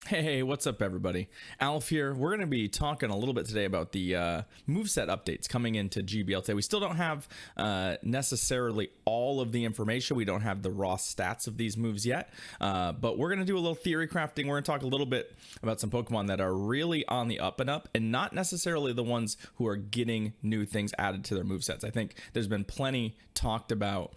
Hey, what's up, everybody? Alf here. We're going to be talking a little bit today about the moveset updates coming into GBL today. We still don't have necessarily all of the information. We don't have the raw stats of these moves yet, but we're going to do a little theory crafting. We're going to talk a little bit about some Pokemon that are really on the up and up and not necessarily the ones who are getting new things added to their movesets. I think there's been plenty talked about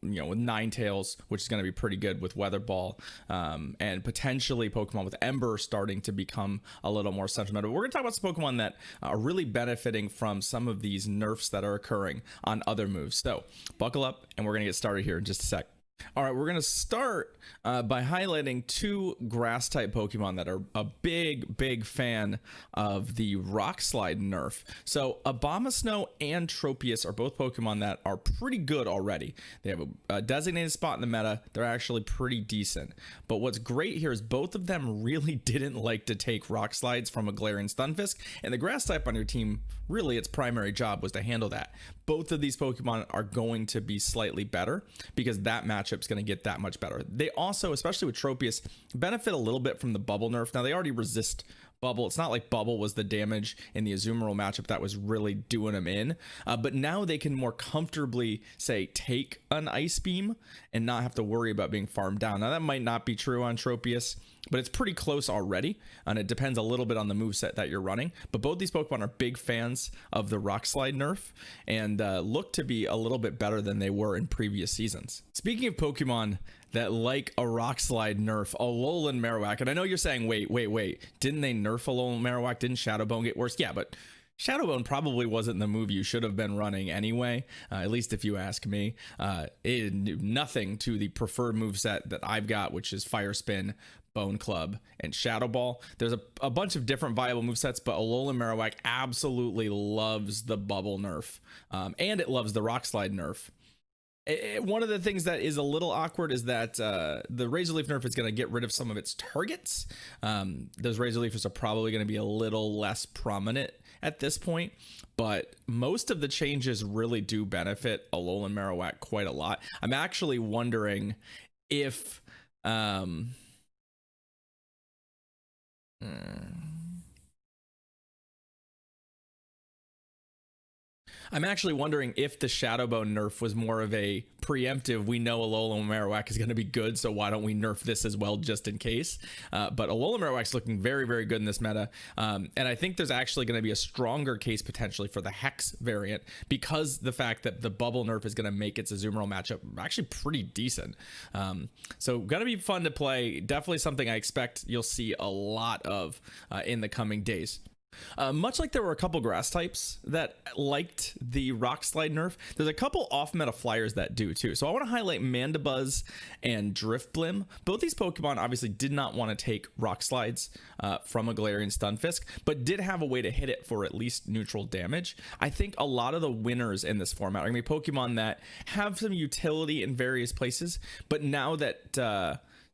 with Ninetales, which is going to be pretty good with Weather Ball, and potentially Pokemon with Ember starting to become a little more central meta. We're going to talk about some Pokemon that are really benefiting from some of these nerfs that are occurring on other moves. So buckle up and we're going to get started here in just a sec. All right, we're going to start by highlighting two grass type Pokemon that are a big fan of the Rock Slide nerf. So Abomasnow and Tropius are both Pokemon that are pretty good already. They have a designated spot in the meta. They're actually pretty decent. But what's great here is both of them really didn't like to take Rock Slides from a Galarian Stunfisk, and the grass type on your team, really its primary job was to handle that. Both of these Pokemon are going to be slightly better because that matchup's going to get that much better. They also, especially with Tropius, benefit a little bit from the Bubble nerf. Now, they already resist Bubble. It's not like Bubble was the damage in the Azumarill matchup that was really doing them in. But now they can more comfortably, say, take an Ice Beam and not have to worry about being farmed down. Now, that might not be true on Tropius, but it's pretty close already, and it depends a little bit on the moveset that you're running. But both these Pokemon are big fans of the Rock Slide nerf and look to be a little bit better than they were in previous seasons. Speaking of Pokemon that like a Rock Slide nerf, Alolan Marowak, and I know you're saying, wait, didn't they nerf Alolan Marowak? Didn't Shadowbone get worse? Yeah, but Shadowbone probably wasn't the move you should have been running anyway, at least if you ask me. It did nothing to the preferred moveset that I've got, which is Fire Spin, Bone Club, and Shadow Ball. There's a bunch of different viable movesets, but Alolan Marowak absolutely loves the Bubble nerf, and it loves the Rock Slide nerf. One of the things that is a little awkward is that the Razor Leaf nerf is going to get rid of some of its targets. Those Razor Leafers are probably going to be a little less prominent at this point, but most of the changes really do benefit Alolan Marowak quite a lot. I'm actually wondering if I'm actually wondering if the Shadowbone nerf was more of a preemptive, we know Alolan Marowak is going to be good, so why don't we nerf this as well just in case. But Alolan Marowak's looking very good in this meta, and I think there's actually going to be a stronger case potentially for the Hex variant because the fact that the Bubble nerf is going to make its Azumarill matchup actually pretty decent. So going to be fun to play, definitely something I expect you'll see a lot of in the coming days. Much like there were a couple grass types that liked the Rock Slide nerf, there's a couple off-meta flyers that do too. So I want to highlight Mandibuzz and Drifblim. Both these Pokemon obviously did not want to take Rock Slides from a Galarian Stunfisk, but did have a way to hit it for at least neutral damage. I think a lot of the winners in this format are going to be Pokemon that have some utility in various places, but now that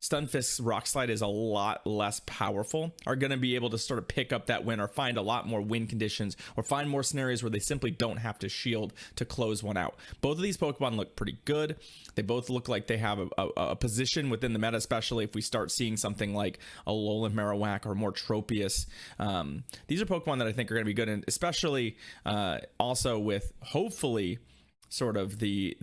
Stunfisk's Rock Slide is a lot less powerful, are going to be able to sort of pick up that win or find a lot more win conditions or find more scenarios where they simply don't have to shield to close one out. Both of these Pokemon look pretty good. They both look like they have a position within the meta, especially if we start seeing something like Alolan Marowak or more Tropius. These are Pokemon that I think are going to be good, and especially also with hopefully sort of the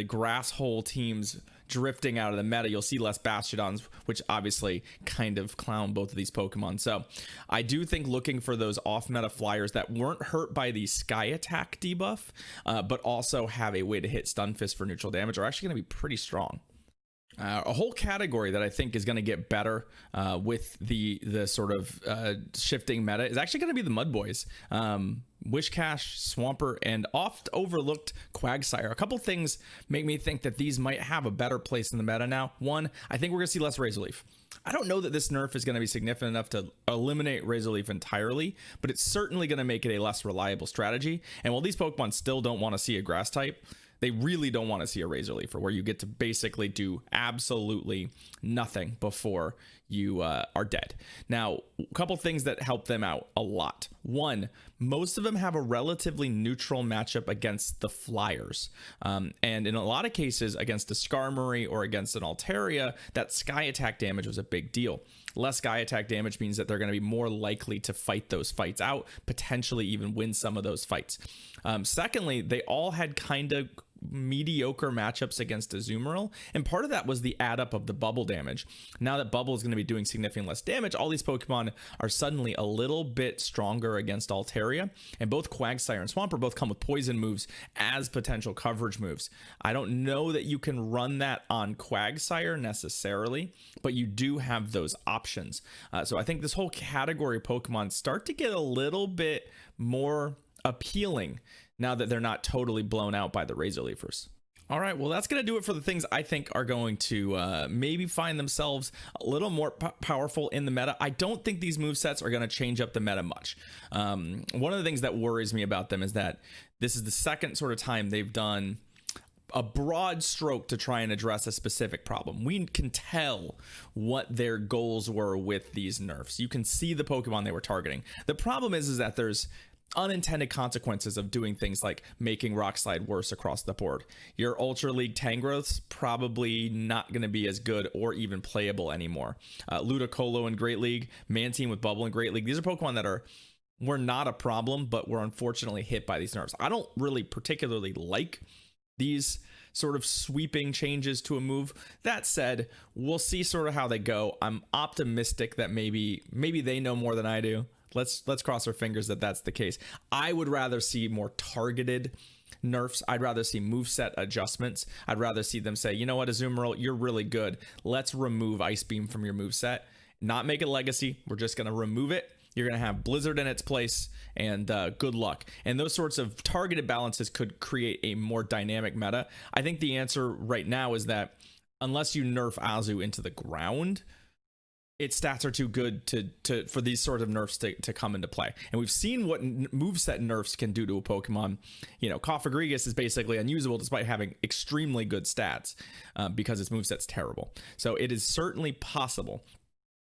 grass hole teams drifting out of the meta. You'll see less Bastiodons, which obviously kind of clown both of these Pokemon. So I do think looking for those off-meta flyers that weren't hurt by the Sky Attack debuff, but also have a way to hit Stunfisk for neutral damage are actually going to be pretty strong. A whole category that I think is going to get better with the sort of shifting meta is actually going to be the Mud Boys. Wishcash, Swampert, and oft overlooked Quagsire. A couple things make me think that these might have a better place in the meta now. One, I think we're going to see less Razor Leaf. I don't know that this nerf is going to be significant enough to eliminate Razor Leaf entirely, but it's certainly going to make it a less reliable strategy. And while these Pokemon still don't want to see a grass type, they really don't want to see a Razor Leaf, where you get to basically do absolutely nothing before you are dead. Now, a couple things that help them out a lot. One, most of them have a relatively neutral matchup against the flyers. And in a lot of cases, against a Skarmory or against an Altaria, that sky attack damage was a big deal. Less sky attack damage means that they're going to be more likely to fight those fights out, potentially even win some of those fights. Secondly, they all had kind of mediocre matchups against Azumarill, and part of that was the add up of the bubble damage. Now that bubble is going to be doing significantly less damage, all these Pokemon are suddenly a little bit stronger against Altaria, and both Quagsire and Swampert both come with poison moves as potential coverage moves. I don't know that you can run that on Quagsire necessarily, but you do have those options. So I think this whole category of Pokemon start to get a little bit more appealing now that they're not totally blown out by the Razor Leafers. All right, well, that's going to do it for the things I think are going to maybe find themselves a little more powerful in the meta. I don't think these movesets are going to change up the meta much. One of the things that worries me about them is that this is the second sort of time they've done a broad stroke to try and address a specific problem. We can tell what their goals were with these nerfs. You can see the Pokemon they were targeting. The problem is that there's unintended consequences of doing things like making Rock Slide worse across the board. Your Ultra League Tangrowth's probably not going to be as good or even playable anymore. Ludicolo in Great League, Mantine with Bubble in Great League. These are Pokemon that were not a problem, but were unfortunately hit by these nerfs. I don't really particularly like these sort of sweeping changes to a move. That said, we'll see sort of how they go. I'm optimistic that maybe they know more than I do. Let's cross our fingers that that's the case. I would rather see more targeted nerfs. I'd rather see moveset adjustments. I'd rather see them say, you know what, Azumarill, you're really good. Let's remove Ice Beam from your moveset. Not make it legacy. We're just going to remove it. You're going to have Blizzard in its place, and good luck. And those sorts of targeted balances could create a more dynamic meta. I think the answer right now is that unless you nerf Azu into the ground, its stats are too good for these sort of nerfs to come into play. And we've seen what moveset nerfs can do to a Pokemon. You know, Cofagrigus is basically unusable despite having extremely good stats because its moveset's terrible. So it is certainly possible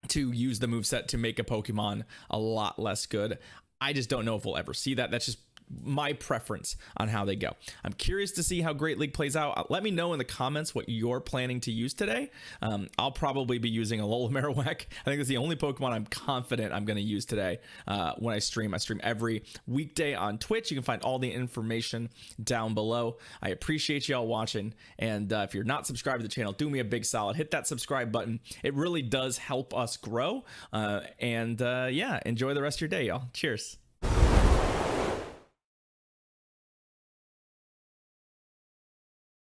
to use the moveset to make a Pokemon a lot less good. I just don't know if we'll ever see that. That's just my preference on how they go. I'm curious to see how Great League plays out. Let me know in the comments what you're planning to use today. I'll probably be using Alolan Marowak. I think it's the only Pokemon I'm confident I'm going to use today when I stream. I stream every weekday on Twitch. You can find all the information down below. I appreciate y'all watching, and if you're not subscribed to the channel, do me a big solid. Hit that subscribe button. It really does help us grow. Yeah, enjoy the rest of your day, y'all. Cheers.